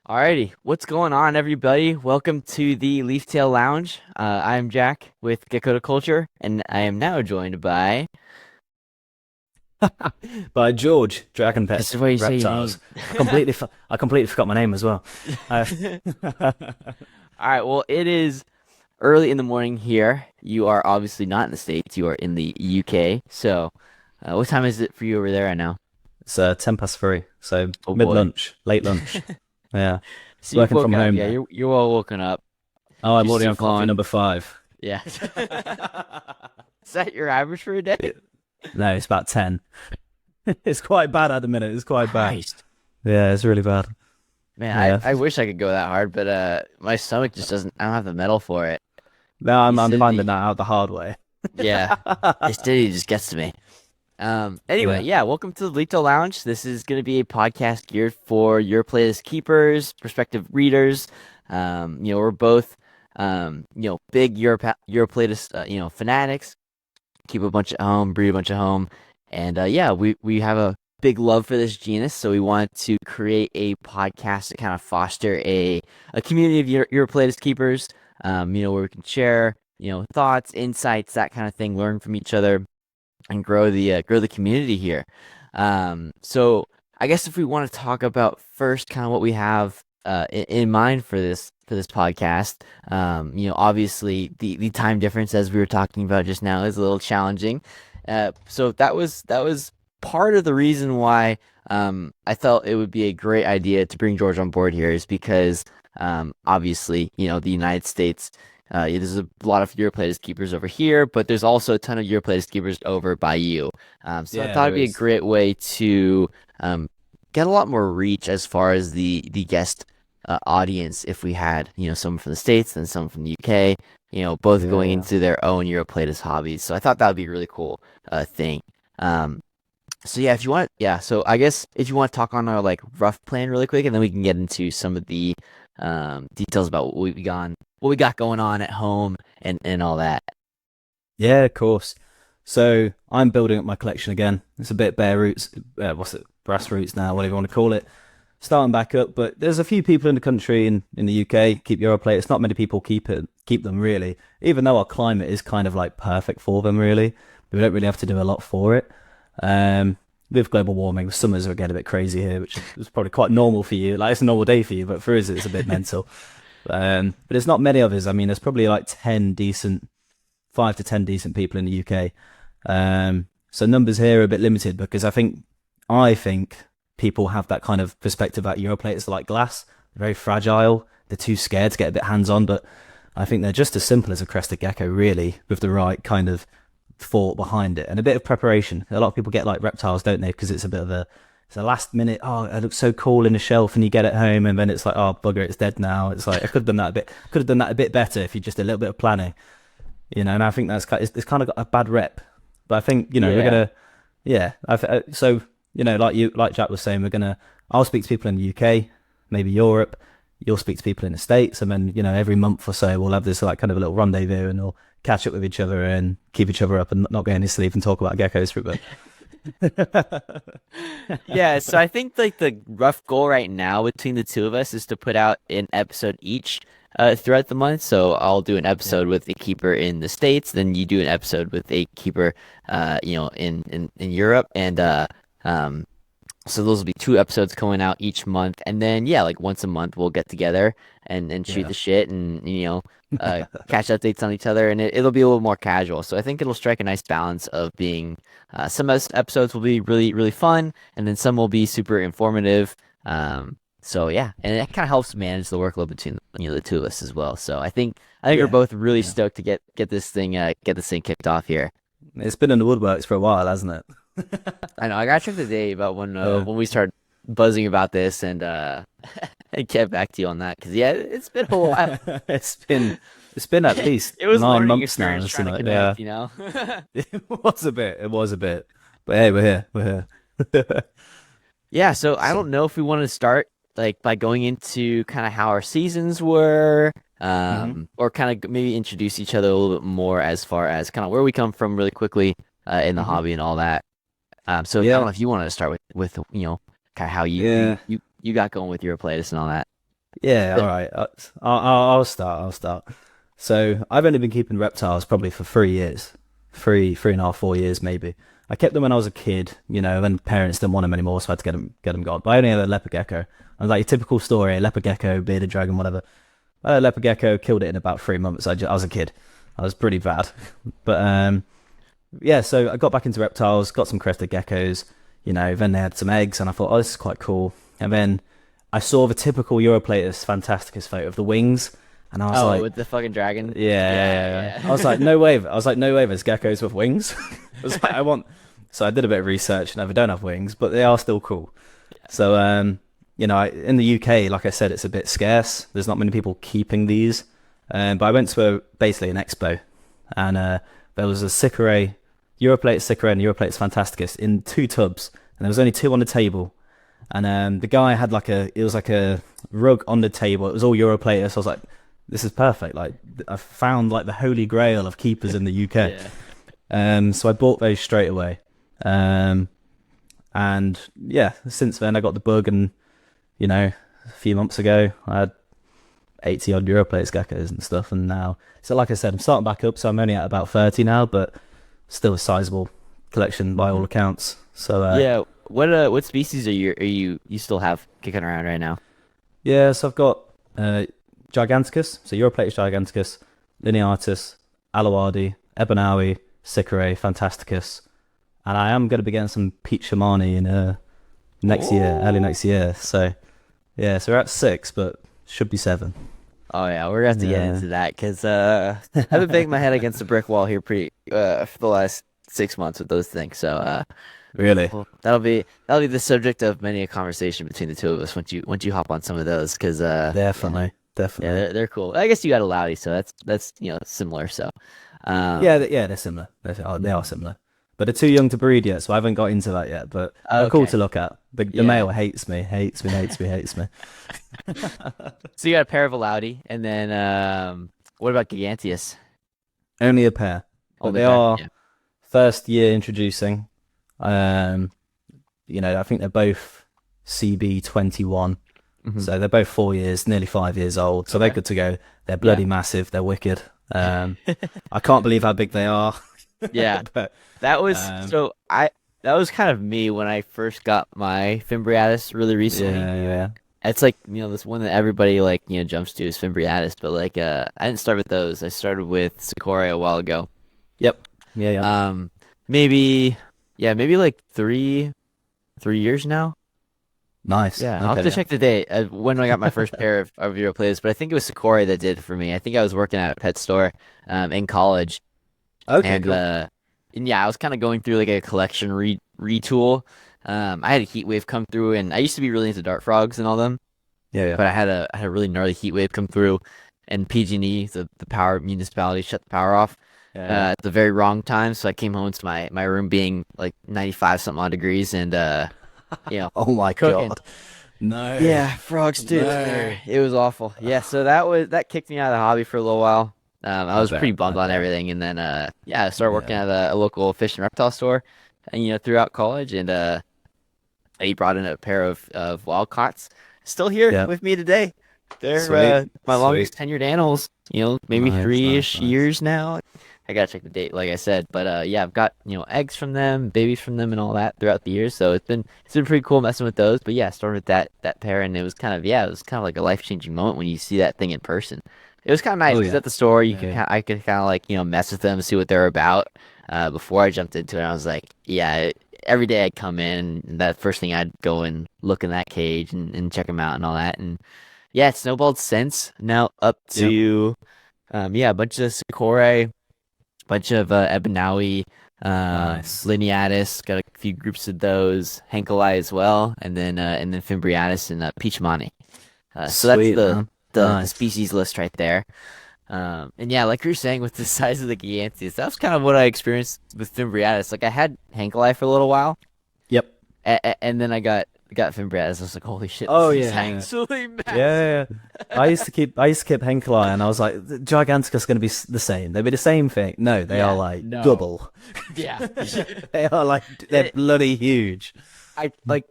Alrighty, what's going on, everybody? Welcome to the Leaftail Lounge. I'm Jack with Gecko to Culture, and I am now joined by. By George, Dragon This Pet is why you say your name. Reptiles. I completely forgot my name as well. Uh, All right, well, it is early in the morning here. You are obviously not in the States. You are in the UK. So, what time is it for you over there right now? it's 10 past 3, so Oh mid boy. lunch, late lunch. Yeah, So you've working from woken up. home Yeah, now. you're all woken up. Oh, I'm Juices already are on coffee flowing. number 5. Yeah. Is that your average for a day? No, it's about 10. It's quite bad at the minute. It's quite bad. Christ. Yeah, it's really bad. Man, Yeah. I wish I could go that hard, but my stomach just doesn't. I don't have the metal for it. No, The I'm finding acidity, that out the hard way. yeah, the acidity just gets to me. Anyway, Yeah. yeah, welcome to the Leaftail Lounge. This is going to be a podcast geared for Uroplatus keepers, prospective readers. We're both, big Uroplatus, fanatics. Keep a bunch at home, breed a bunch at home, and yeah, we have a big love for this genus, so we wanted to create a podcast to kind of foster a community of Uroplatus keepers. Where we can share, thoughts, insights, that kind of thing, learn from each other and grow the community here. So I guess if we want to talk about first, kind of what we have in mind for this podcast, obviously the time difference, as we were talking about just now, is a little challenging. So that was part of the reason why I felt it would be a great idea to bring George on board here, is because obviously, the United States, there's a lot of Uroplatus keepers over here, but there's also a ton of Uroplatus keepers over by you. So I Yeah, thought it'd there be a is. great way to get a lot more reach as far as the guest audience, if we had, someone from the States and someone from the UK, both Yeah, going yeah. into their own Uroplatus hobbies. So I thought that would be a really cool thing. Um, so yeah, if you want, yeah. So I guess if you want to talk on our like rough plan really quick, and then we can get into some of the details about what we got going on at home and all that. Yeah, of course. So I'm building up my collection again. It's a bit bare roots. What's it? Brass roots now, whatever you want to call it. Starting back up, but there's a few people in the country in the UK keep Europlate. It's not many people keep them really, even though our climate is kind of like perfect for them really. We don't really have to do a lot for it. Um, with global warming, the summers are getting a bit crazy here, which is probably quite normal for you. Like it's a normal day for you, but for us it's a bit mental. But it's not many of us. I mean, there's probably like 5 to 10 decent people in the UK. So numbers here are a bit limited because I think people have that kind of perspective about Europlates like glass. They're very fragile. They're too scared to get a bit hands on, but I think they're just as simple as a crested gecko, really, with the right kind of thought behind it and a bit of preparation. A lot of people get like reptiles, don't they? Because it's a last minute. Oh, it looks so cool in the shelf, and you get it home, and then it's like, oh bugger, it's dead now. It's like I could have done that a bit better if you just did a little bit of planning, And I think it's kind of got a bad rep, but I think we're Yeah. gonna, yeah. So like Jack was saying, I'll speak to people in the UK, maybe Europe. You'll speak to people in the States, and then every month or so we'll have this like kind of a little rendezvous, and we'll catch up with each other and keep each other up, and not go any sleep and talk about geckos for a bit. Yeah, so I think like the rough goal right now between the two of us is to put out an episode each throughout the month. So I'll do an Yeah, episode with a keeper in the States, then you do an episode with a keeper in Europe, and um so those will be two episodes going out each month, and then yeah, like once a month we'll get together and shoot yeah, the shit and catch updates on each other, and it'll be a little more casual. So I think it'll strike a nice balance of being some episodes will be really really fun, and then some will be super informative. So yeah, and it kind of helps manage the workload between the two of us as well. So I think we're yeah, both really yeah. stoked to get this thing kicked off here. It's been in the woodworks for a while, hasn't it? I know I got checked the day about when uh, Yeah. when we started buzzing about this, and and get back to you on that, because yeah, it's been a while. it's been it's been at least It was a nine learning months now. experience Isn't trying to it? Yeah, connect. it was a bit. It was a bit. But hey, we're here. We're here. Yeah, so I So, don't know if we want to start like by going into kind of how our seasons were, mhm. or kind of maybe introduce each other a little bit more as far as kind of where we come from really quickly in the Mhm. hobby and all that. So I don't Yeah, know if you want to start with kind of how you you yeah. you you got going with your playlist and all that. Yeah, all right. I'll start. I'll start. So I've only been keeping reptiles probably for 3 years, 3.5, 4 years maybe. I kept them when I was a kid, then parents didn't want them anymore, so I had to get them gone. But I only had a leopard gecko. I was like, your typical story, leopard gecko, bearded dragon, whatever. I had a leopard gecko, killed it in about 3 months. I was a kid. I was pretty bad. But yeah, so I got back into reptiles, got some crested geckos, then they had some eggs, and I thought, oh, this is quite cool. And then I saw the typical Uroplatus fantasticus photo of the wings, and I was Oh, like, with the fucking dragon. yeah. I was like, no way. I was like, no way. There's geckos with wings. I was like, I want. So I did a bit of research, and they don't have wings, but they are still cool. So in the UK, like I said, it's a bit scarce. There's not many people keeping these. But I went to basically an expo, and there was a Sicerae, Uroplatus Sicerae and Uroplatus fantasticus in 2 tubs, and there was only 2 on the table. And the guy had it was like a rug on the table. It was all Uroplatus. I was like, this is perfect. Like, I found like the holy grail of keepers in the UK. So I bought those straight away. And yeah, since then I got the bug, and a few months ago I had 80 odd Uroplatus geckos and stuff, and now, so like I said, I'm starting back up, so I'm only at about 30 now, but still a sizable collection by all accounts. So Yeah. What species are you still have kicking around right now? yeah, so I've got Giganticus, so Uroplatus Giganticus, Lineatus, Aloardi, Ebanawi, Sicerae, Fantasticus, and I am going to be getting some Peach Shamani in next year, early next year. So yeah, so we're at 6, but should be 7. Oh yeah, we're gonna have to get into that because I've been banging my head against a brick wall here pretty for the last 6 months with those things. So Really? well, that'll be the subject of many a conversation between the two of us once you hop on some of those because Definitely, yeah, definitely. they're cool. I guess you got a Loudy, so that's similar. So Yeah, they're similar. They are similar, but they're too young to breed yet, so I haven't got into that yet. But they're cool okay, to look at. The yeah. male hates me, hates me, hates me, hates me. So you got a pair of a Loudy, and then what about Giganteus? Only a pair, but Only they pair. are Yeah. first year introducing. Um, I think they're both CB 21, Hmm. so they're both 4 years, nearly 5 years old. So they're Okay. good to go. They're Yeah. bloody massive. They're wicked. I can't believe how big they are. Yeah. But That was um, so I that was kind of me when I first got my Fimbriatus really recently. yeah. It's like, this one that everybody like, jumps to is Fimbriatus, but like I didn't start with those. I started with Sakura a while ago. Yep. Yeah. Um maybe maybe like 3 years now. Nice. Yeah, I'll have to Okay. check the date when I got my first pair of Uroplatus, but I think it was Sakura that did it for me. I think I was working at a pet store in college. Okay. And Cool. yeah, I was kind of going through like a collection retool. I had a heat wave come through, and I used to be really into dart frogs and all them, Yeah. but I had a really gnarly heat wave come through, and PG&E, the power municipality, shut the power off Yeah. at the very wrong time. So I came home to my room being like 95 something odd degrees, and Oh my cooking. God. No. Yeah, frogs too. No. It was awful. Yeah, so that kicked me out of the hobby for a little while. I I was pretty bet. bummed I on bet. everything, and then I started working Yeah. at a local fish and reptile store, and throughout college, and he brought in a pair of wild caughts, still here Yeah. with me today. They're Sweet. my longest Sweet. tenured animals. Maybe Nice. Nice. 3-ish Nice. years now. I gotta check the date, like I said, but yeah, I've got eggs from them, babies from them, and all that throughout the years. So it's been pretty cool messing with those. But yeah, I started with that pair, and it was kind of like a life-changing moment when you see that thing in person. It was kind of nice Oh because yeah. at the store Yeah. Yeah. I could kind of like mess with them, see what they're about. Before I jumped into it, I was like, yeah. Every day I'd come in, and that first thing I'd go and look in that cage and check them out and all that. And yeah, it snowballed since now up Yep. to a bunch of Sakura, bunch of Ebanawi, Nice. Lineatus, got a few groups of those, Henkelai as well, and then Fimbriatus and Peachmani. So that's Sweet, the, man. the Nice. species list right there. And yeah, like you're saying with the size of the Giganteus, that was kind of what I experienced with Fimbriatus. Like I had Henkelai for a little while, Yep. and then I got Fimbriatus. I was like, holy shit, this Oh is yeah. actually Yeah. massive. Yeah. I used to keep Henkelai, and I was like, the Giganticus is going to be the same. They'll be the same thing. No, they are Yeah, like no, double. yeah. They are like they're It, bloody huge. I like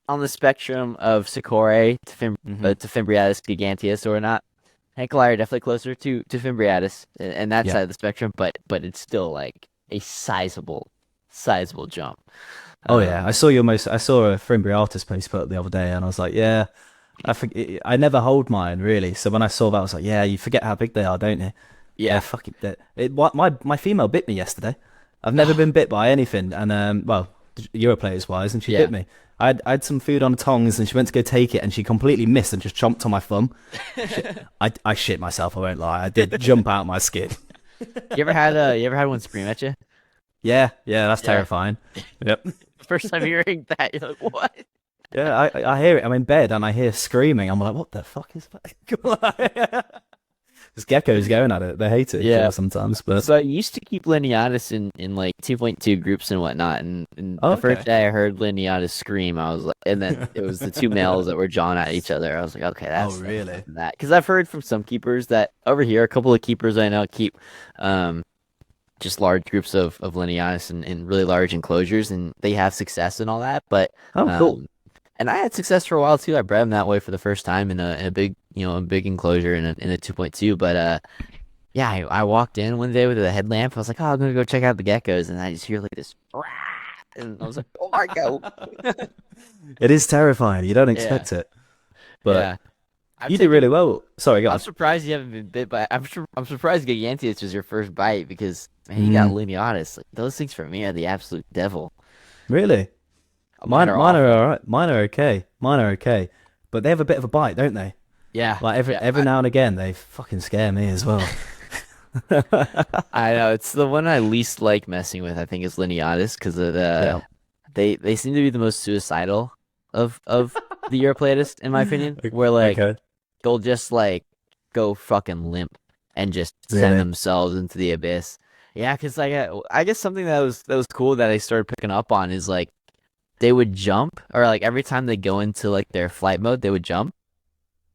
on the spectrum of Sakura Hmm. to Fimbriatus giganteus or not. Hankalai are definitely closer to Fimbriatus and that Yeah. side of the spectrum, but it's still like a sizable jump. Oh yeah, Um, I saw a Frimbriatus post put up the other day, and I was like, yeah, I never hold mine really. So when I saw that, I was like, yeah, you forget how big they are, don't you? They're yeah. fucking. My female bit me yesterday. I've never been bit by anything, and well, Europlayers wise, and she Yeah. bit me. I had some food on the tongs, and she went to go take it, and she completely missed and just chomped on my thumb. I shit myself. I won't lie. I did jump out my skin. You ever had one scream at you? Yeah, yeah, that's Yeah. terrifying. Yep. First time hearing that, you're like, what? Yeah, I hear it. I'm in bed and I hear screaming. I'm like, what the fuck is that? There's geckos going at it. They hate it Yeah. sometimes, but So I used to keep Lineatus in like 2.2 groups and whatnot, and oh, the first okay. day I heard Lineatus scream, I was like, and then it was the two males that were jawing at each other. I was like, okay, Oh, that's really? that. Because I've heard from some keepers that over here, a couple of keepers I know keep um just large groups of Lineatus in really large enclosures, and they have success and all that. But Oh, cool. um, and I had success for a while too. I bred them that way for the first time in a big, a big enclosure in a 2.2. But yeah, I walked in one day with a headlamp. I was like, oh, I'm gonna go check out the geckos, and I just hear like this, "Rah!" and I was like, oh my god, It is terrifying. You don't yeah, expect it, but yeah. I've you do really taken. well. Sorry, go I'm on. surprised you haven't been bit by. I'm surprised Giganteus was your first bite because man, you got Mm, Lineatus. Like, those things for me are the absolute devil. really? Mine are Mine are awful. all right. Mine are okay. Mine are okay, but they have a bit of a bite, don't they? Yeah, Like yeah. every now and again, they fucking scare me as well. I know it's the one I least like messing with. I think is Lineatus because of Yeah. they seem to be the most suicidal of the Uroplatus in my opinion. Where like Okay. they'll just like go fucking limp and just send Really? themselves into the abyss. Yeah, because like I guess something that was cool that I started picking up on is like they would jump or like every time they go into like their flight mode they would jump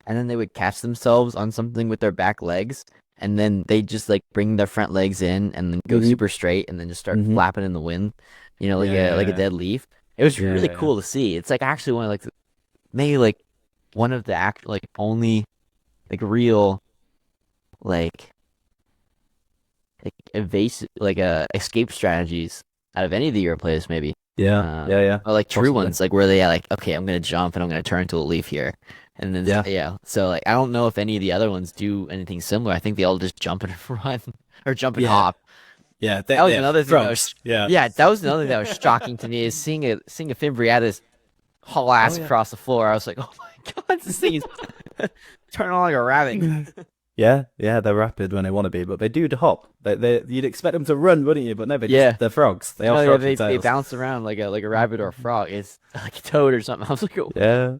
and then they would catch themselves on something with their back legs and then they just like bring their front legs in and then go Hmm. super straight and then just start Hmm. flapping in the wind, like Yeah, a yeah, dead leaf. It was yeah, really yeah, yeah. cool to see. It's like actually one of like maybe like one of the like only like real like evasive like escape strategies out of any of the Euro players maybe. Yeah, yeah, yeah. Or like true Possibly. ones like where they like okay I'm gonna jump and I'm gonna turn into a leaf here. And then Yeah, yeah, so like I don't know if any of the other ones do anything similar. I think they all just jump and run or jump and yeah, hop. yeah. That was They're another thing that frogs. was Yeah. yeah, that was another thing that was shocking to me is seeing a Fimbriatus haul Oh ass yeah. across the floor. I was like, oh my god, this thing is turning on like a rabbit. Yeah, yeah. They're rapid when they want to be, but they do hop. You'd expect them to run, wouldn't you? But no, Yeah. they're frogs. They are No, yeah, frogs they with they tails. bounce around like a rabbit or a frog. It's like a toad or something. I was like, oh. Yeah,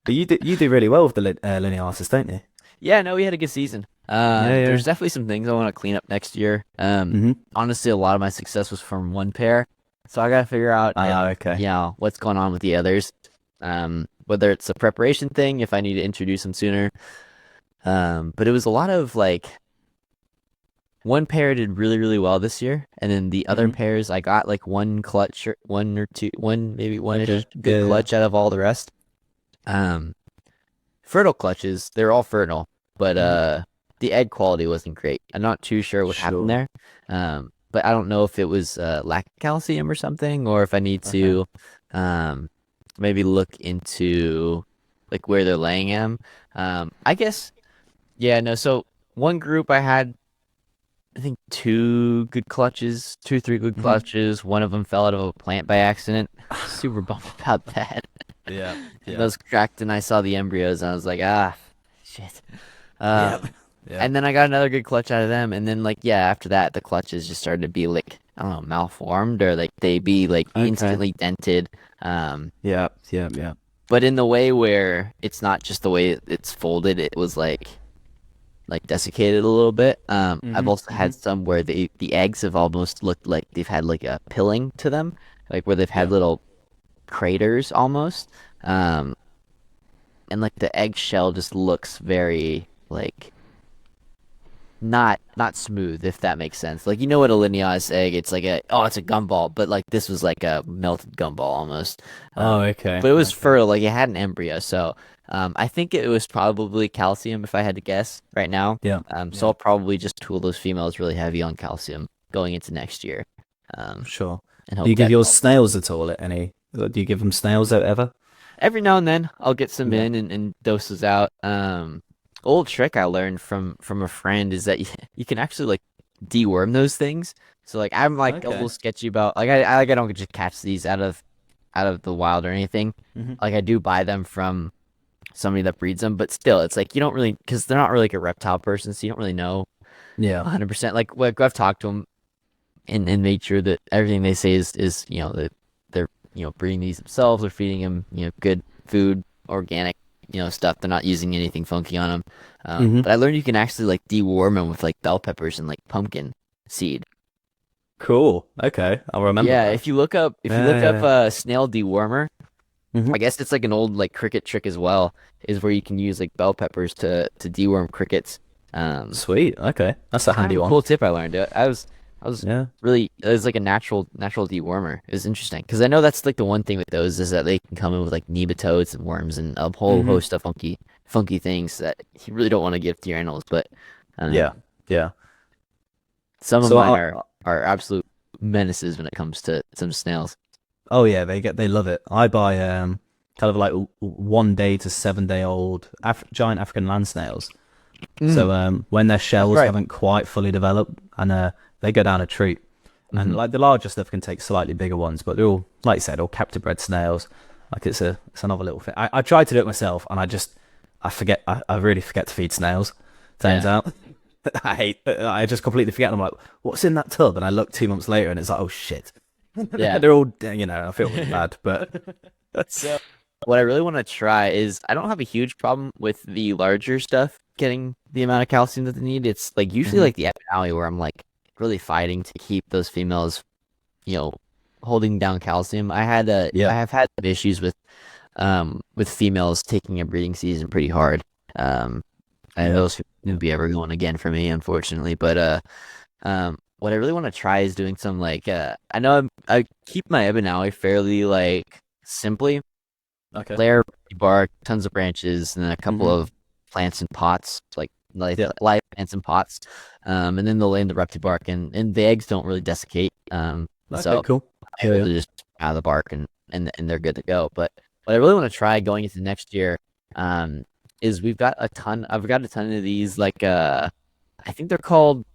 but you do really well with the lineasis, don't you? Yeah, no, we had a good season. Yeah, There's yeah. definitely some things I want to clean up next year. Mm-hmm. Honestly, a lot of my success was from one pair, so I gotta figure out, Ah, okay. what's going on with the others. Whether it's a preparation thing, if I need to introduce them sooner. But it was a lot of like one pair did really, really well this year, and then the other Mm-hmm. pairs I got like one clutch, or one or two, one maybe one-ish Okay. good Yeah, yeah. clutch out of all the rest. Um, Fertile clutches, they're all fertile, but Mhm. the egg quality wasn't great. I'm not too sure what happened Sure. there. But I don't know if it was lack of calcium or something, or if I need Okay. to um maybe look into like where they're laying them. I guess yeah, no, so one group I had I think two, three good Hmm. clutches. One of them fell out of a plant by accident. Super bummed about that. Yeah, And yeah, those cracked, and I saw the embryos, and I was like, ah, shit. yeah, Um, yeah. and then I got another good clutch out of them, and then like yeah, after that, the clutches just started to be like I don't know, malformed or like they be like Okay. instantly dented. Um, Yeah, yeah, yeah. but in the way where it's not just the way it's folded, it was like desiccated a little bit. I've Hmm. also Hmm. had some where the eggs have almost looked like they've had like a pilling to them, like where they've had Yeah. little craters almost. Um, and like the eggshell just looks very like not smooth, if that makes sense. Like you know what a linearis egg, it's like it's a gumball, but like this was like a melted gumball almost. Oh, okay. But it was Okay. fertile, like it had an embryo, so I think it was probably calcium if I had to guess right now. Yeah. So Yeah. I'll probably just tool those females really heavy on calcium going into next year. Um, Sure. and Do hope you give that yours helps. snails at all at any? Do you give them snails ever? Every now and then I'll get some Yeah. in and doses out. Old trick I learned from a friend is that you can actually like deworm those things. So like I'm like a little Okay. sketchy about like I don't just catch these out of the wild or anything. Hmm. Like I do buy them from somebody that breeds them, but still it's like you don't really because they're not really like a reptile person, so you don't really know Yeah. 100%. Like I've talked to them and made sure that everything they say is that they're breeding these themselves, they're feeding them good food, organic stuff. They're not using anything funky on them. Hmm. But I learned you can actually like deworm them with like bell peppers and like pumpkin seed. Cool. Okay. I'll remember Yeah, that. if you look up Yeah. a snail dewormer, Hmm. I guess it's like an old like cricket trick as well, is where you can use like bell peppers to deworm crickets. Um, Sweet. Okay. That's it's a kind of handy a one. cool tip I learned. I was Yeah. really it was like a natural dewormer. It was interesting because I know that's like the one thing with those is that they can come in with like nematodes and worms and a whole Hmm. host of funky things that you really don't want to give to your animals. But Yeah. um, Yeah. some of So mine are absolute menaces when it comes to some snails. oh yeah, they love it. I buy kind of like 1 day to 7 day old giant African land snails. Mm, So when their that's shells right. haven't quite fully developed, and they go down a treat. And Hmm. like the larger stuff can take slightly bigger ones, but they're all, like you said, all captive bred snails. Like it's another little thing. I tried to do it myself, and I forget. I really forget to feed snails. Turns Yeah, out I just completely forget. I'm like, what's in that tub? And I look 2 months later, and it's like, oh shit, yeah. they're all, I feel really bad, but So what I really want to try is I don't have a huge problem with the larger stuff getting the amount of calcium that they need. It's like usually Mhm. like the epinale where I'm like really fighting to keep those females, you know, holding down calcium. I Yeah, have had some issues with females taking a breeding season pretty hard. Um and yeah. those won't be ever going again for me, unfortunately. But what I really want to try is doing some like I know I keep my epinale fairly like simply Okay. layer of bark, tons of branches, and then a couple Hmm. of plants in pots, like Yeah. live plants in pots. And then they'll lay in the reptibark, and the eggs don't really desiccate. Okay. So Cool. I'm Yeah. able Yeah. to just out of the bark and they're good to go. But what I really want to try going into next year, um, is we've got a ton. I've got a ton of these like I think they're called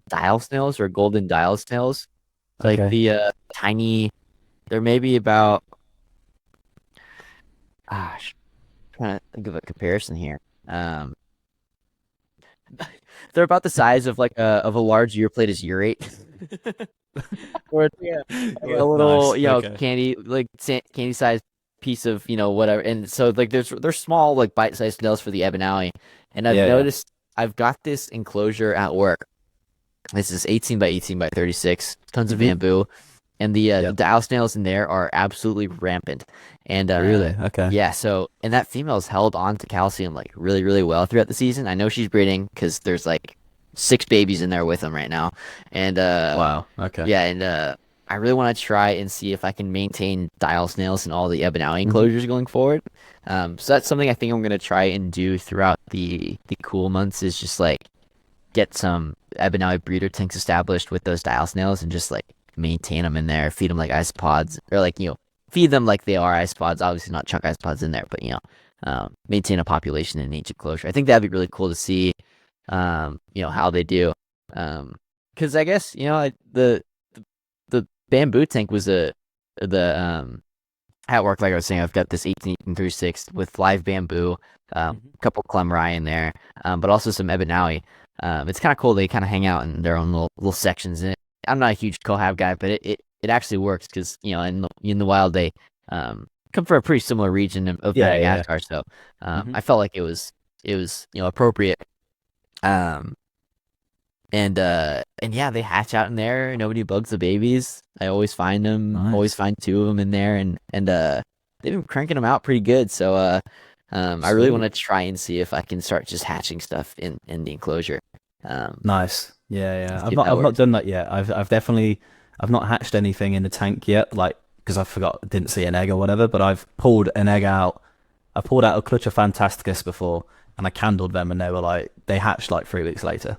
dial snails or golden dial snails. It's like Okay. the tiny. They're maybe about gosh, trying to think of a comparison here. Um, they're about the size of like a large Uroplatus urate, or it's like a Well, little nice. Okay. candy like candy sized piece of whatever. And so like they're small like bite sized snails for the Ebonale. And I've Yeah. Yeah. noticed I've got this enclosure at work. This is 18 by 18 by 36, tons of Hmm. bamboo, and the Yep. dial snails in there are absolutely rampant. And Really? Okay. yeah, so and that female's held on to calcium like really really well throughout the season. I know she's breeding because there's like six babies in there with them right now, and Wow. Okay. yeah, and I really want to try and see if I can maintain dial snails in all the Ebonale Hmm. enclosures going forward. So that's something I think I'm gonna try and do throughout the cool months is just like get some Ebonale breeder tanks established with those dial snails and just like maintain them in there, feed them like isopods or like feed them like they are isopods. Obviously not chuck isopods in there, but maintain a population in each enclosure. I think that'd be really cool to see. How they do. Because I guess the bamboo tank was the at work, like I was saying, I've got this 1836 with live bamboo, a Hmm. couple clemrai in there, but also some ebonale. It's kind of cool. They kind of hang out in their own little sections. And I'm not a huge cohab guy, but it actually works because in the wild they come from a pretty similar region of Yeah. Yeah. Madagascar. So Hmm. I felt like it was appropriate. Um, and yeah, they hatch out in there. Nobody bugs the babies. I always find them. Always Nice. find two of them in there, and they've been cranking them out pretty good. So I really want Sweet. to try and see if I can start just hatching stuff in the enclosure. Nice. Yeah, yeah. See if that I've not works. done that yet. I've definitely I've not hatched anything in the tank yet, like because I forgot didn't see an egg or whatever. But I've pulled an egg out. I pulled out a clutch of Fantasticus before, and I candled them, and they hatched like 3 weeks later.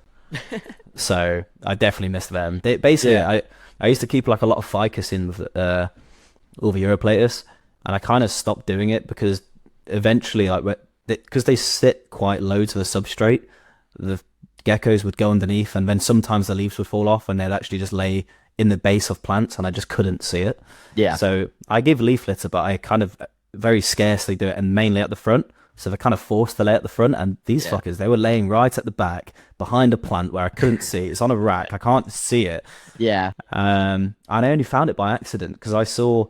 So I definitely missed them. Basically, Yeah. I used to keep like a lot of ficus in with all the Uroplatus, and I kind of stopped doing it because eventually, like, because they sit quite low to the substrate, the geckos would go underneath, and then sometimes the leaves would fall off, and they'd actually just lay in the base of plants, and I just couldn't see it. Yeah. So I give leaf litter, but I kind of very scarcely do it, and mainly at the front. So they're kind of forced to lay at the front, and these Yeah. fuckers, they were laying right at the back behind a plant where I couldn't see. It's on a rack, I can't see it. Yeah. And I only found it by accident because I saw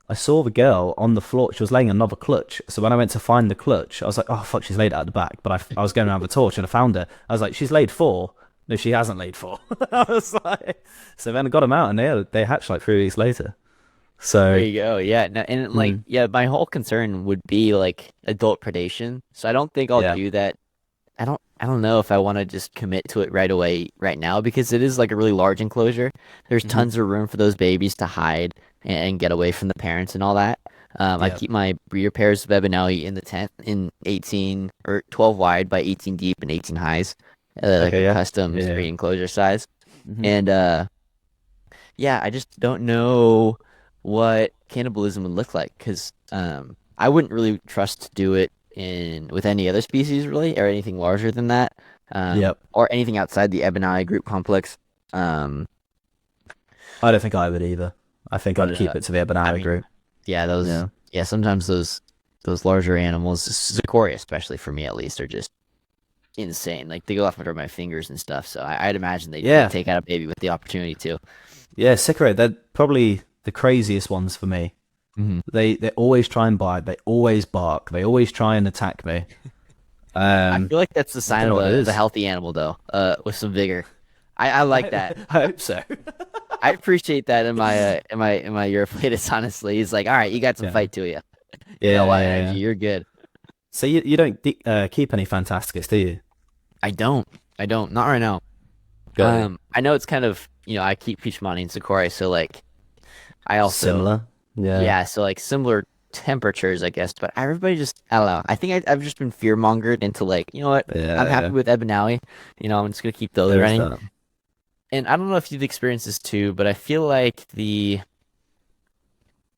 the girl on the floor. She was laying another clutch. So when I went to find the clutch, I was like, oh, fuck, she's laid it at the back. But I was going around the torch and I found her. I was like, she's laid four. No, she hasn't laid four. I was like, so then I got them out and they hatched like 3 weeks later. There So, you go. Yeah. No, and like, mm, yeah, my whole concern would be like adult predation. So I don't think I'll yeah. do that. I don't know if I want to just commit to it right away right now because it is like a really large enclosure. There's Hmm. tons of room for those babies to hide and get away from the parents and all that. I Yeah. keep my breeder pairs of Ebonelli in the tent in 18 or 12 wide by 18 deep and 18 highs, like Okay, a yeah. custom Yeah. screen enclosure size. Hmm. And yeah, I just don't know what cannibalism would look like because I wouldn't really trust to do it in with any other species really or anything larger than that Yep. or anything outside the Ebonai group complex. Um, I don't think I would either. I think but I'd keep it to the I Ebonara mean, group. yeah, Yeah. sometimes those larger animals, Zikori especially for me at least, are just insane. Like they go off under my fingers and stuff. So I'd imagine they'd Yeah. take out a baby with the opportunity to. Yeah. Sycorae, they're probably the craziest ones for me. Hmm. They always try and bite. They always bark. They always try and attack me. I Um, feel like that's the I don't sign know of what it a is. healthy animal, though, with some vigor. I like I, that. I hope so. I appreciate that in my Uroplatus, honestly. He's like, all right, you got some Yeah. fight to you. You got Yeah, a lot of yeah, energy. yeah. You're good. So you don't keep any Fantasticus, do you? I don't. I don't. Not right now. Got you. I know it's kind of, I keep Peachmani and Sakura, so like I also Similar. Yeah. yeah, so like similar temperatures, I guess, but everybody just I don't know. I think I've just been fear mongered into like, you know what? I'm Yeah, happy yeah. with Ebonale. I'm just gonna keep those There is running. that. And I don't know if you've experienced this too, but I feel like the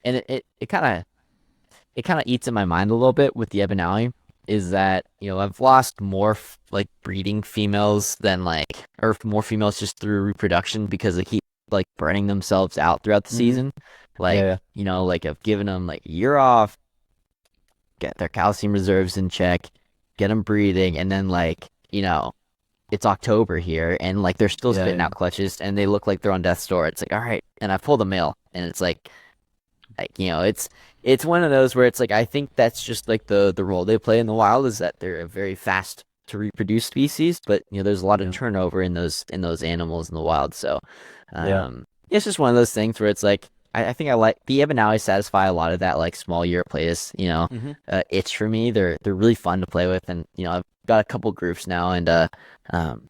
and it kind of eats in my mind a little bit with the Ebonale is that, I've lost more like breeding females than like or more females just through reproduction because they keep like burning themselves out throughout the Hmm. season. Yeah, Like, yeah. like I've given them like a year off, get their calcium reserves in check, get them breeding, and then like, it's October here and like they're still Yeah, spitting yeah. out clutches and they look like they're on death's door. It's like, all right, and I pull the male and it's like it's one of those where it's like I think that's just like the role they play in the wild is that they're a very fast to reproduce species, but there's a lot of Yeah. turnover in those animals in the wild. So Yeah. it's just one of those things where it's like I think I like the Ebonale satisfy a lot of that like small Uroplatus, Hmm. itch for me. They're really fun to play with, and I've got a couple groups now, and um,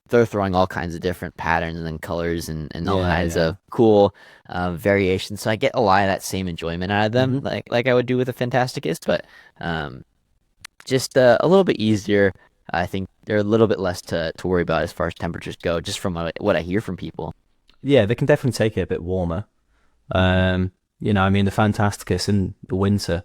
they're throwing all kinds of different patterns and colors and all Yeah, kinds yeah. of cool variations. So I get a lot of that same enjoyment out of them, Hmm. like I would do with a Fantasticus, but um, just a little bit easier. I think they're a little bit less to worry about as far as temperatures go, just from what I hear from people. Yeah, they can definitely take it a bit warmer. I mean the Fantasticus in the winter.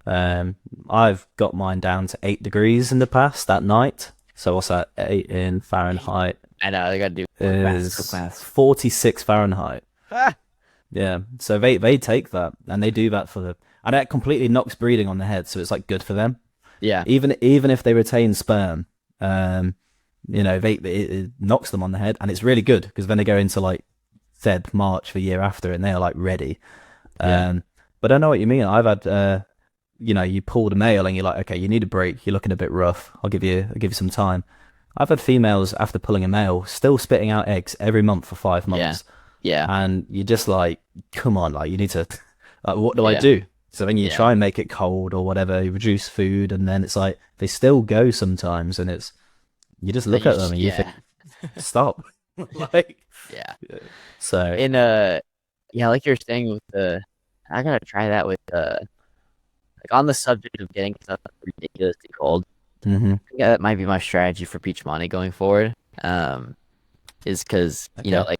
Um, I've got mine down to 8 degrees in the past that night. So what's that? 8 in Fahrenheit I know I got to do quick math, quick is math. 46 Fahrenheit. Ah! Yeah. So they take that and they do that for and that completely knocks breeding on the head. So it's like good for them. Yeah, Even if they retain sperm, it knocks them on the head and it's really good because then they go into like Feb, March the year after and they are like ready. yeah, Um, but I know what you mean. I've had you pull the male and you're like, okay, you need a break. You're looking a bit rough. I'll give you some time. I've had females after pulling a male still spitting out eggs every month for five yeah, months, yeah, and you're just like, come on, like you need to, like, what do I yeah, do? So then you yeah. try and make it cold or whatever, you reduce food, and then it's like they still go sometimes, and you just that look you at them just and you yeah think, stop. Like, yeah. so, And yeah, like you're saying with the, I gotta try that with like on the subject of getting stuff ridiculously cold. hmm Yeah, that might be my strategy for Peach Money going forward. Is because okay, like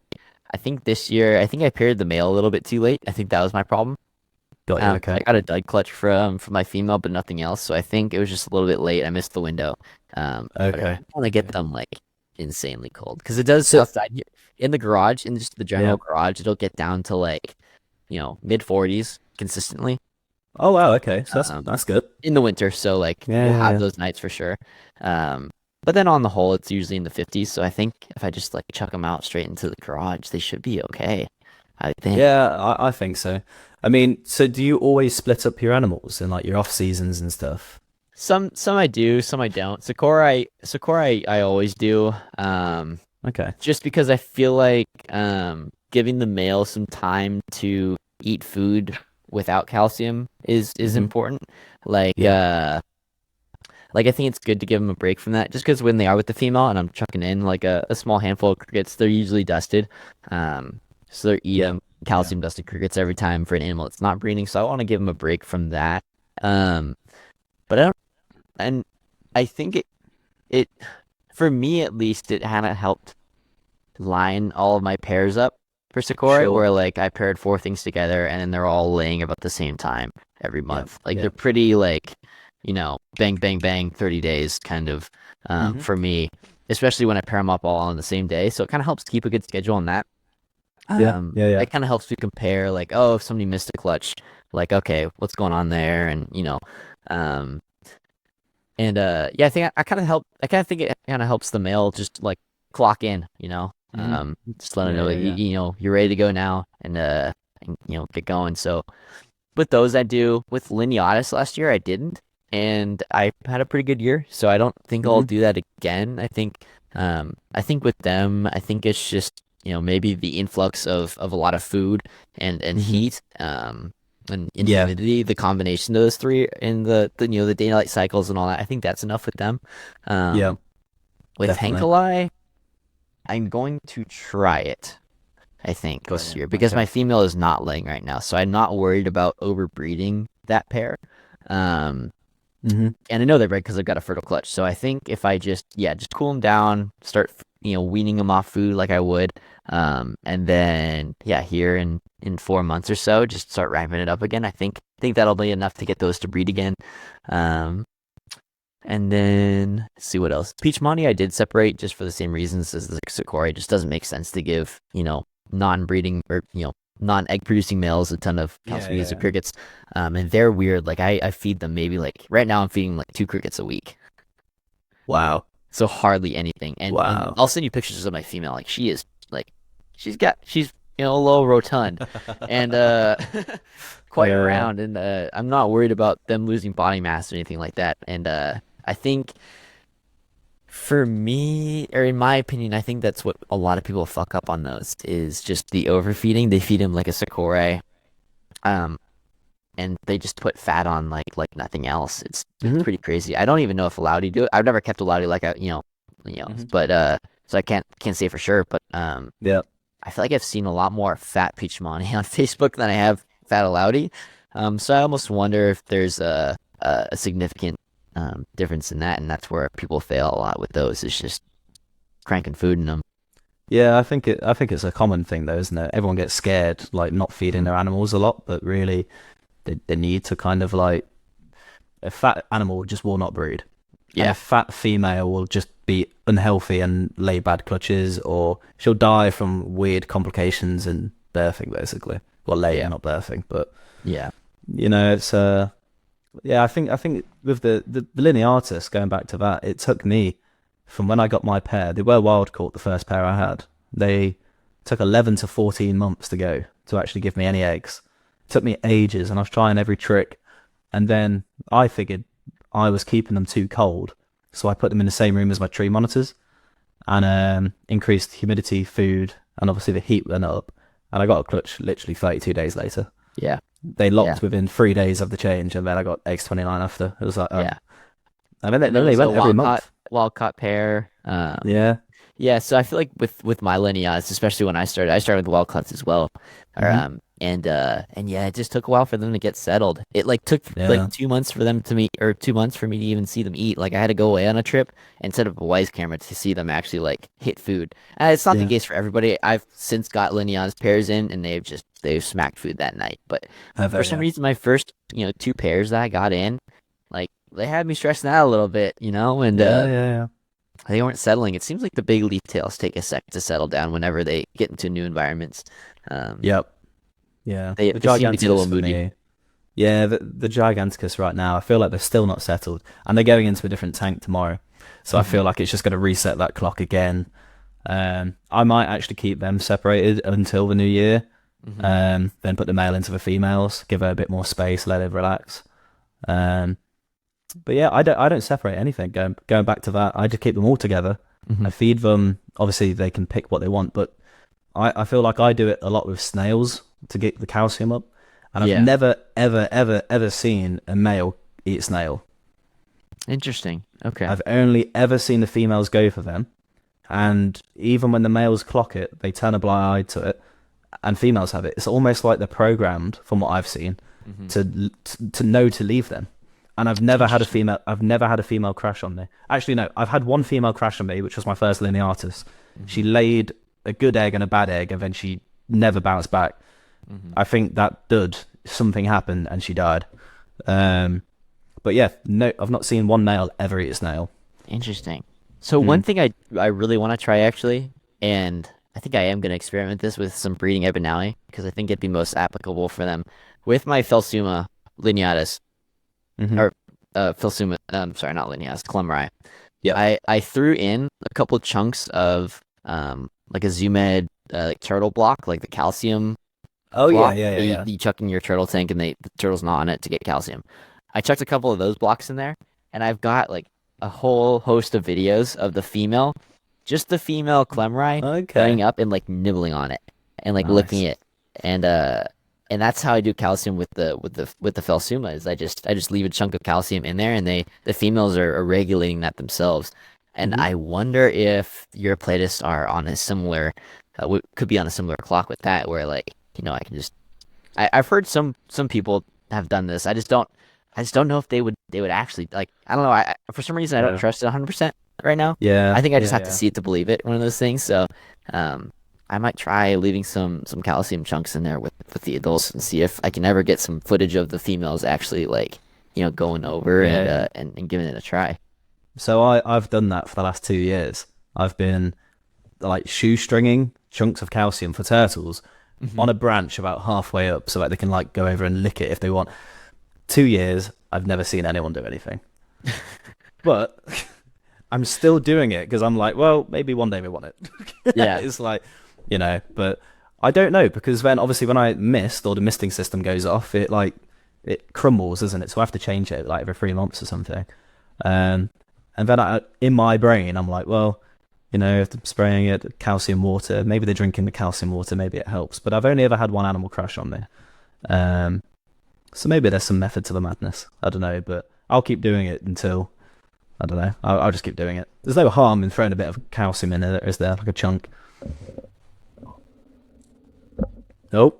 I think this year I think I paired the male a little bit too late. I think that was my problem. got you. I Okay, got a dud clutch from my female, but nothing else. So I think it was just a little bit late. I missed the window. But I okay, want to get okay. them like insanely cold because it does So, outside in the garage, in just the yeah. general garage. It'll get down to like mid 40s consistently. Oh wow. Okay, so Um, that's good. in the winter, so like Yeah, we'll yeah, have yeah. those nights for sure. Um, but then on the whole, it's usually in the 50s. So I think if I just like chuck them out straight into the garage, they should be okay. I think. Yeah, I think so. I mean, so do you always split up your animals in like your off seasons and stuff? Some I do, some I don't. Sakura I always do. Okay. Just because I feel like giving the male some time to eat food without calcium is hmm important. Like Yeah. like I think it's good to give them a break from that. Just because when they are with the female and I'm chucking in like a small handful of crickets, they're usually dusted. So they're Yeah. eating Yeah. calcium dusted crickets every time for an animal that's not breeding. So I want to give them a break from that. Um, but I don't, and I think it for me at least it kind of helped line all of my pairs up for Sakura, Sure. where like I paired four things together and then they're all laying about the same time every Yeah. month. Like Yeah. they're pretty like, bang bang bang 30 days kind of hmm for me, especially when I pair them up all on the same day. So it kind of helps keep a good schedule on that. Yeah. Yeah. Yeah. It kind of helps me compare like, oh, if somebody missed a clutch, like okay, what's going on there, and um and yeah, I kind of help. I kind of think it kind of helps the male just like clock in, hmm just let him Yeah. know Yeah. like, Yeah. you're ready to go now, and get going. So with those, I do. With Lineatus last year, I didn't, and I had a pretty good year. So I don't think I'll hmm do that again. I think with them, I think it's just maybe the influx of a lot of food and hmm heat. And Yeah. humidity, the combination of those three in the daylight cycles and all that, I think that's enough with them. Yeah. Um, with Definitely. Hankalai, I'm going to try it, I think, Got this you. year because Okay. my female is not laying right now, so I'm not worried about overbreeding that pair. Um, hmm and I know they're bred because I've got a fertile clutch. So I think if I just cool them down, start weaning them off food like I would, and then yeah, here in 4 months or so, just start ramping it up again. I think that'll be enough to get those to breed again. Um, and then let's see what else. Peach Monty I did separate just for the same reasons as the Sakura. It just doesn't make sense to give non-breeding or non-egg producing males a ton of Yeah. calcium Yeah. crickets. And they're weird. Like I feed them maybe like right now I'm feeding like two crickets a week. Wow. So hardly anything. And Wow. I'll send you pictures of my female. Like she is like she's a little rotund and quite Yeah. Yeah. round and I'm not worried about them losing body mass or anything like that. And I think for me, or in my opinion, I think that's what a lot of people fuck up on those is just the overfeeding. They feed him like a Sakura, um, and they just put fat on like nothing else. It's hmm pretty crazy. I don't even know if Loudy do it. I've never kept a Loudy like a hmm but so I can't say for sure. But Yeah. I feel like I've seen a lot more fat Peachmani on Facebook than I have fat Loudy. So I almost wonder if there's a significant difference in that, and that's where people fail a lot with those. Is just cranking food in them. Yeah, I think it's a common thing though, isn't it? Everyone gets scared like not feeding Mhm. their animals a lot, but really they need to kind of like a fat animal just will not breed. And a Yeah, fat female will just be unhealthy and lay bad clutches or she'll die from weird complications in birthing basically. Well, laying, yeah, not birthing, but yeah. it's yeah, I think with the lineatus, going back to that, it took me from when I got my pair. They were wild caught the first pair I had. They took 11 to 14 months to go to actually give me any eggs. It took me ages, and I was trying every trick. And then I figured I was keeping them too cold, so I put them in the same room as my tree monitors and increased humidity, food, and obviously the heat went up. And I got a clutch literally 32 days later. Yeah, They yeah, locked within 3 days of the change, and then I got X29 after. It was like, yeah. I mean, and there they was a went every month. wild caught pair. Yeah. Yeah, so I feel like with my lineage, especially when I started with wild cuts as well. Or, Hmm. and yeah, it just took a while for them to get settled. It like took like Yeah. 2 months for them to meet, or 2 months for me to even see them eat. Like I had to go away on a trip and set up a Wise camera to see them actually like hit food. And it's not the Yeah. case for everybody. I've since got lineage pairs in, and they've smacked food that night. But for some Yeah. reason, my first two pairs that I got in, like they had me stressing out a little bit, and Yeah. Yeah. Yeah. they weren't settling. It seems like the big leaf tails take a sec to settle down whenever they get into new environments. Um, Yep. Yeah. they The they seem to get a Giganticus little for moody. me. Yeah, the Giganticus right now, I feel like they're still not settled, and they're going into a different tank tomorrow. So I Hmm. feel like it's just going to reset that clock again. I might actually keep them separated until the new year. Hmm. Then put the male into the females, give her a bit more space, let it relax. Um, but yeah, I don't separate anything. Going back to that, I just keep them all together. Hmm. I feed them. Obviously, they can pick what they want, but I feel like I do it a lot with snails to get the calcium up. And I've Yeah, never, ever, ever, ever seen a male eat snail. interesting. Okay. I've only ever seen the females go for them. And even when the males clock it, they turn a blind eye to it, and females have it. It's almost like they're programmed, from what I've seen, Hmm. to know to leave them. And I've never had a Interesting. female. I've never had a female crash on me. Actually, no. I've had one female crash on me, which was my first lineatus. She Hmm. laid a good egg and a bad egg, and then she never bounced back. Hmm. I think that did something happen, and she died. Um, but yeah, no, I've not seen one male ever eat a snail. Interesting. So one Mm. thing I really want to try actually, and I think I am going to experiment this with some breeding Ebonale because I think it'd be most applicable for them with my Phelsuma lineatus Hmm. or Phelsuma. Sorry, not lineatus, Clemri. Yep. I threw in a couple chunks of like a Zoomed like turtle block, like the calcium Oh yeah, block yeah, yeah, that yeah. you chuck in your turtle tank, and the turtle's not on it to get calcium. I chucked a couple of those blocks in there, and I've got like a whole host of videos of just the female Clemri going Okay. up and like nibbling on it and like licking Nice. it, and uh and that's how I do calcium with the Phelsuma is I just leave a chunk of calcium in there, and the females are regulating that themselves. And Hmm. I wonder if your Platists are on a similar could be on a similar clock with that, where like I can just I've heard some people have done this. I just don't know if they would actually like. I don't know. For some reason I don't Yeah. trust it 100% right now. Yeah, I think I just yeah, have to yeah. see it to believe it. One of those things. So, um, I might try leaving some calcium chunks in there with the adults and see if I can ever get some footage of the females actually like going over and Yeah. uh and giving it a try. So I've done that for the last 2 years. I've been like shoestringing chunks of calcium for turtles Hmm. on a branch about halfway up so that they can like go over and lick it if they want. 2 years, I've never seen anyone do anything. But I'm still doing it because I'm like, well, maybe one day we want it. Yeah. It's like, but I don't know because then obviously when I mist or the misting system goes off, it crumbles, doesn't it? So I have to change it like every 3 months or something. Um, and then in my brain, I'm like, well, if I'm spraying it calcium water, maybe they're drinking the calcium water, maybe it helps. But I've only ever had one animal crash on me. Um, so maybe there's some method to the madness. I don't know, but I'll keep doing it until I don't know. I'll just keep doing it. There's no harm in throwing a bit of calcium in it, is there? Like a chunk. Nope.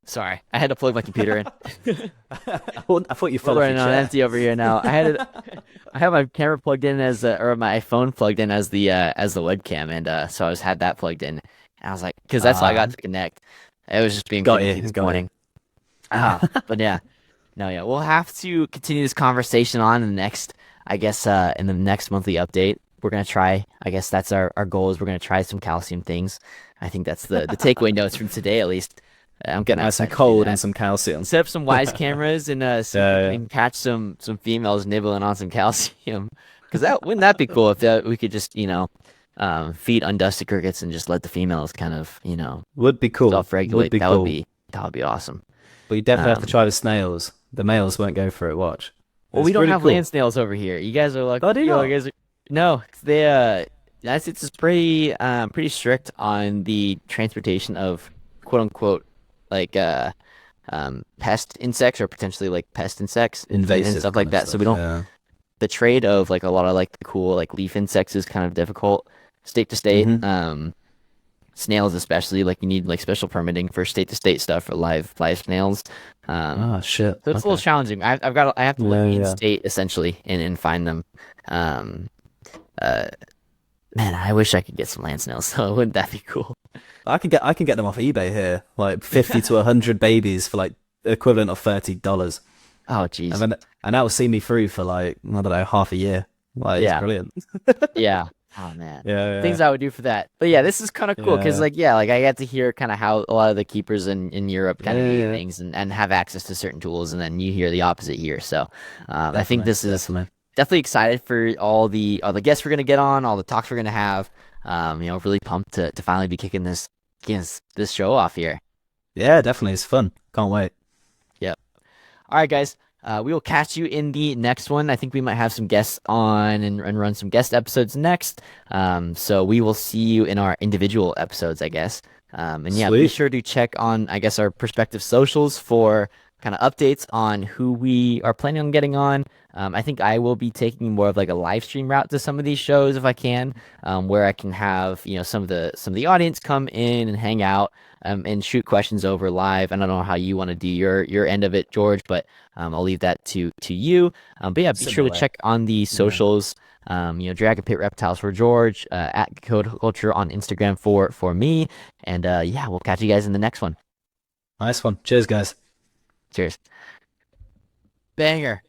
Sorry, I had to plug my computer in. I thought you We're fell off your running on chair. empty over here now. I have my camera plugged in or my phone plugged in as the webcam, and so I was had that plugged in. And I was like, because that's how I got Ah, to connect. It was just being got finicky you, this got you. morning. But yeah, no, yeah, we'll have to continue this conversation on in the next, I guess, in the next monthly update. We're gonna try. I guess that's our goal is we're gonna try some calcium things. I think that's the takeaway notes from today, at least. I'm Get getting nice and excited to do cold and that. some calcium. Set up some wise cameras and see if we Yeah, can catch some females nibbling on some calcium. Because that wouldn't that be cool if we could just feed undusted crickets and just let the females kind of would be cool. Would self-regulate. be cool. That would be awesome. But you definitely have to Um, try the snails. The males won't go for it. Watch. well, we It's don't really have land cool. snails over here. You guys are like, Oh, do you you not? guys are no. That's it's pretty strict on the transportation of quote unquote like pest insects or potentially like pest insects and Invasive stuff kind like of that. So we stuff. don't Yeah. the trade of like a lot of like the cool like leaf insects is kind of difficult state to state. Hmm. Snails especially like you need like special permitting for state to state stuff for live snails. Um, Oh shit. so it's a little Okay. challenging. I have to look Yeah, in yeah. state essentially and find them. Um, uh, Man, I wish I could get some land snails. So wouldn't that be cool? I can get them off eBay here, like 50 to 100 babies for like equivalent of $30. Oh, And geez. then and that will see me through for like I don't know, half a year. Like it's Yeah. brilliant. Yeah. Oh man. Yeah, Things I would do for that. But yeah, this is kind of yeah, cool because yeah, like yeah, like I got to hear kind of how a lot of the keepers in Europe yeah, kind of yeah, do yeah. things and have access to certain tools, and then you hear the opposite here. So I think Definitely, this is definitely. definitely excited for all the guests we're gonna get on, all the talks we're gonna have. Really pumped to finally be kicking this show off here. Yeah, definitely. It's fun. Can't wait. Yep. All right, guys. We will catch you in the next one. I think we might have some guests on and run some guest episodes next. So we will see you in our individual episodes, I guess. And yeah, be Sweet. sure to check on, I guess, our prospective socials for kind of updates on who we are planning on getting on. I think I will be taking more of like a live stream route to some of these shows if I can, where I can have some of the audience come in and hang out and shoot questions over live. And I don't know how you want to do your end of it, George, but I'll leave that to you. But yeah, be sure Similar to way. check on the Yeah. socials. Dragon Pit Reptiles for George, at Code Culture on Instagram for me, and yeah, we'll catch you guys in the next one. Nice one. Cheers, guys. Cheers. Banger.